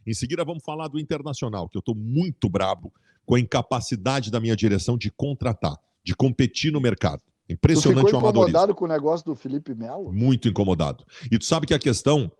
Em seguida, vamos falar do Internacional, que eu estou muito brabo com a incapacidade da minha direção de contratar, de competir no mercado. Impressionante o amadorismo. Tu ficou incomodado com o negócio do Felipe Melo? Muito incomodado. E tu sabe que a questão,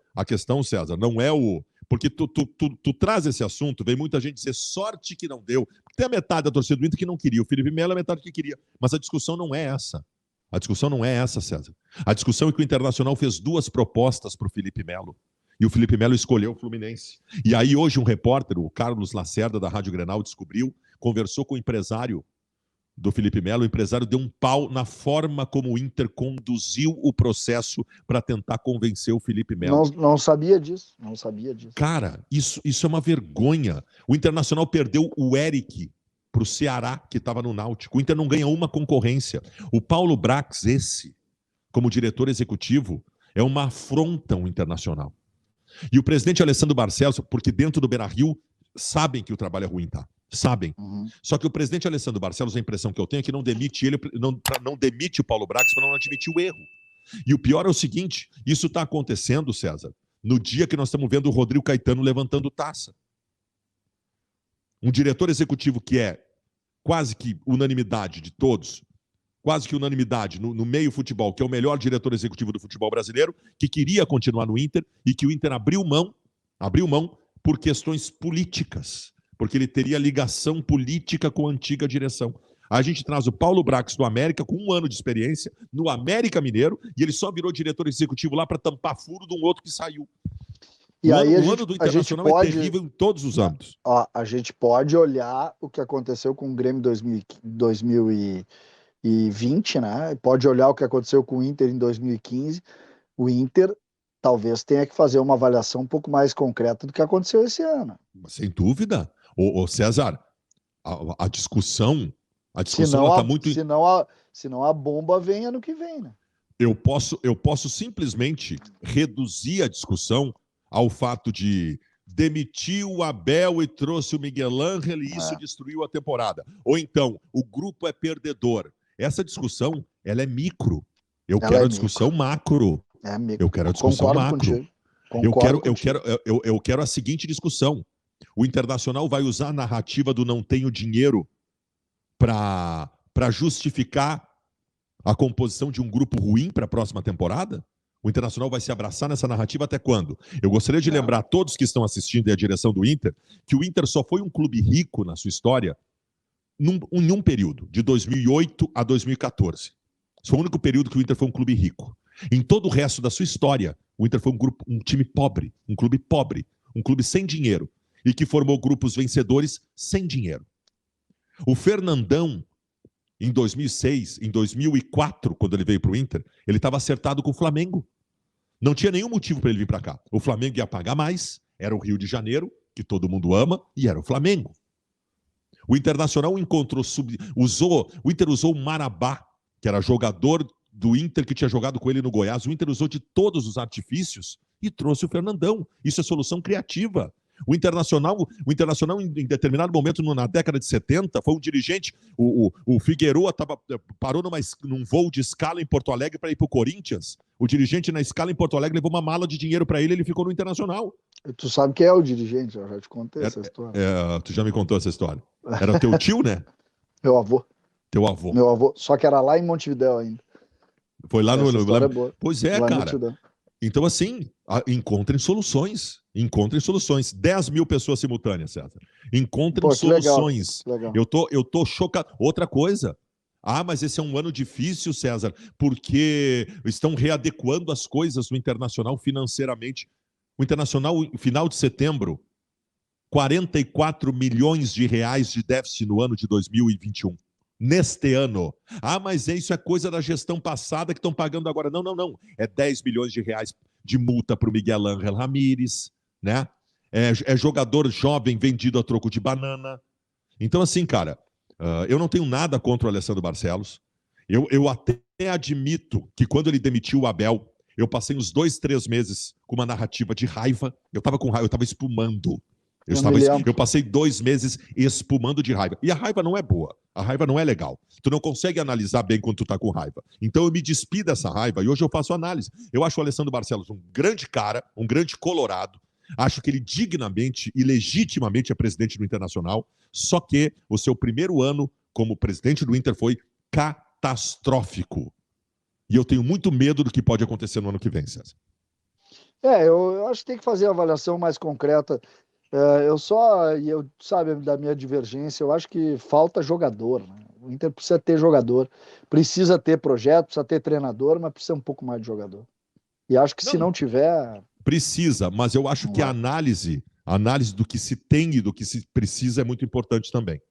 César, não é o... Porque tu traz esse assunto, vem muita gente dizer sorte que não deu. Tem a metade da torcida do Inter que não queria. O Felipe Melo é a metade que queria. Mas a discussão não é essa. A discussão não é essa, César. A discussão é que o Internacional fez 2 propostas para o Felipe Melo. E o Felipe Melo escolheu o Fluminense. E aí hoje um repórter, o Carlos Lacerda, da Rádio Grenal, descobriu, conversou com o empresário do Felipe Melo, o empresário deu um pau na forma como o Inter conduziu o processo para tentar convencer o Felipe Melo. Não sabia disso. Cara, isso é uma vergonha. O Internacional perdeu o Eric para o Ceará, que estava no Náutico. O Inter não ganha uma concorrência. O Paulo Brax, como diretor executivo, é uma afronta ao Internacional. E o presidente Alessandro Barcelos, porque dentro do Beira-Rio sabem que o trabalho é ruim, tá? Sabem. Só que o presidente Alessandro Barcelos, a impressão que eu tenho é que não demite ele, não demite o Paulo Brax para não admitir o erro. E o pior é o seguinte, isso está acontecendo, César, no dia que nós estamos vendo o Rodrigo Caetano levantando taça. Um diretor executivo que é quase que unanimidade de todos, quase que unanimidade no meio futebol, que é o melhor diretor executivo do futebol brasileiro, que queria continuar no Inter e que o Inter abriu mão por questões políticas, porque ele teria ligação política com a antiga direção. A gente traz o Paulo Brax do América, com 1 ano de experiência, no América Mineiro, e ele só virou diretor executivo lá para tampar furo de um outro que saiu. E o aí ano do Internacional é terrível em todos os âmbitos. A gente pode olhar o que aconteceu com o Grêmio 2020, né? Pode olhar o que aconteceu com o Inter em 2015. O Inter talvez tenha que fazer uma avaliação um pouco mais concreta do que aconteceu esse ano. Sem dúvida. Ô César, a discussão está muito... Senão a bomba vem ano que vem, né? Eu posso simplesmente reduzir a discussão ao fato de demitir o Abel e trouxe o Miguel Ángel e isso destruiu a temporada. Ou então, o grupo é perdedor. Essa discussão, ela é micro. Eu quero a discussão macro. Eu quero a discussão macro. Eu quero a seguinte discussão. O Internacional vai usar a narrativa do não tenho dinheiro para justificar a composição de um grupo ruim para a próxima temporada? O Internacional vai se abraçar nessa narrativa até quando? Eu gostaria de lembrar a todos que estão assistindo e a direção do Inter que o Inter só foi um clube rico na sua história em um período, de 2008 a 2014. Esse foi o único período que o Inter foi um clube rico. Em todo o resto da sua história, o Inter foi um time pobre, um clube sem dinheiro, e que formou grupos vencedores sem dinheiro. O Fernandão, em 2006, em 2004, quando ele veio para o Inter, ele estava acertado com o Flamengo. Não tinha nenhum motivo para ele vir para cá. O Flamengo ia pagar mais, era o Rio de Janeiro, que todo mundo ama, e era o Flamengo. O Internacional o Inter usou o Marabá, que era jogador do Inter, que tinha jogado com ele no Goiás. O Inter usou de todos os artifícios e trouxe o Fernandão. Isso é solução criativa. O Internacional em determinado momento, na década de 70, foi um dirigente, o Figueroa parou num voo de escala em Porto Alegre para ir para o Corinthians. O dirigente na escala em Porto Alegre levou uma mala de dinheiro para ele ficou no Internacional. Tu sabe quem é o dirigente, eu já te contei essa história. Tu já me contou essa história. Era teu tio, né? Meu avô. Teu avô. Meu avô, só que era lá em Montevidéu ainda. Foi lá essa história é boa. Pois é, cara. Então, assim, encontrem soluções. 10 mil pessoas simultâneas, César. Encontrem soluções. Legal. Eu tô chocado. Outra coisa. Mas esse é um ano difícil, César, porque estão readequando as coisas no Internacional financeiramente. O Internacional, no final de setembro, 44 milhões de reais de déficit no ano de 2021. Neste ano. Mas isso é coisa da gestão passada que estão pagando agora. Não. É 10 milhões de reais de multa para o Miguel Ángel Ramírez, né? É jogador jovem vendido a troco de banana. Então, assim, cara, eu não tenho nada contra o Alessandro Barcelos. Eu até admito que quando ele demitiu o Abel, eu passei uns 2, 3 meses com uma narrativa de raiva. Eu estava com raiva, eu estava espumando. Eu passei 2 meses espumando de raiva. E a raiva não é boa. A raiva não é legal. Tu não consegue analisar bem quando tu tá com raiva. Então eu me despi dessa raiva e hoje eu faço análise. Eu acho o Alessandro Barcelos um grande cara, um grande colorado. Acho que ele dignamente e legitimamente é presidente do Internacional, só que o seu primeiro ano como presidente do Inter foi catastrófico. E eu tenho muito medo do que pode acontecer no ano que vem, César. Eu acho que tem que fazer a avaliação mais concreta. Sabe, da minha divergência, eu acho que falta jogador, né? O Inter precisa ter jogador, precisa ter projeto, precisa ter treinador, mas precisa um pouco mais de jogador. E acho que se Não, não tiver. precisa, mas eu acho Não que a vai. análise do que se tem e do que se precisa é muito importante também.